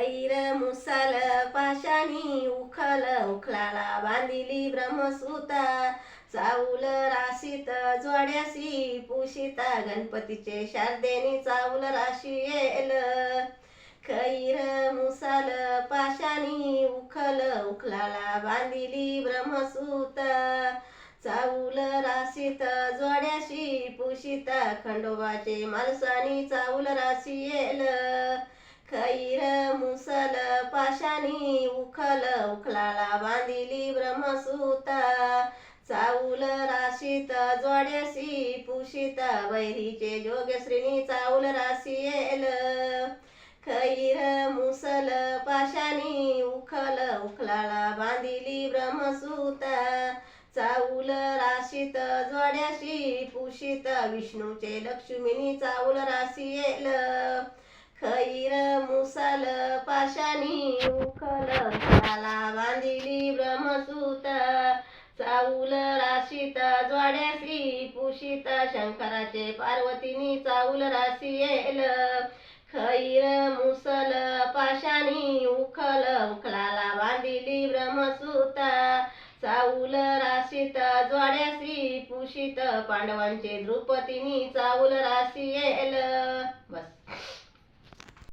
खैर मुसाल पाशाणी उखल उखलाला बांधिली ब्रह्मसूता चाऊल राशीत जोड्यासी पुशिता गणपतीचे शारदेनी चाऊल राशी येल खैर मुसाल पाशाणी उखल उखलाला बांधिली ब्रह्मसूता चाऊल राशीत जोड्याशी पुशिता खंडोबाचे मालसानी चाऊल राशी येल खैर मुसल पाशाणी उखल उखलाला बांधिली ब्रह्मसूता चाऊल राशीत जोड्याशी पुशिता बैरीचे जोगश्रीनी चाऊल राशी येल खैर मुसल पाशाणी उखल उखलाला बांधिली ब्रह्मसूता चाऊल राशीत जोड्याशी पुशित विष्णूचे लक्ष्मीनी चाऊल राशी येल खैर मुसल पाशाणी उखल उखलाला बांधिली ब्रह्मसूता चाऊल राशीत जोड्याशी पुशित शंकराचे पार्वतीनी चाऊल राशी येल खैर मुसल पाशाणी उखल उखलाला बांधिली ब्रह्मसूता चाऊल राशीत जोड्याशी पुशित पांडवांचे द्रुपदीनी चाऊल राशी येल. बस.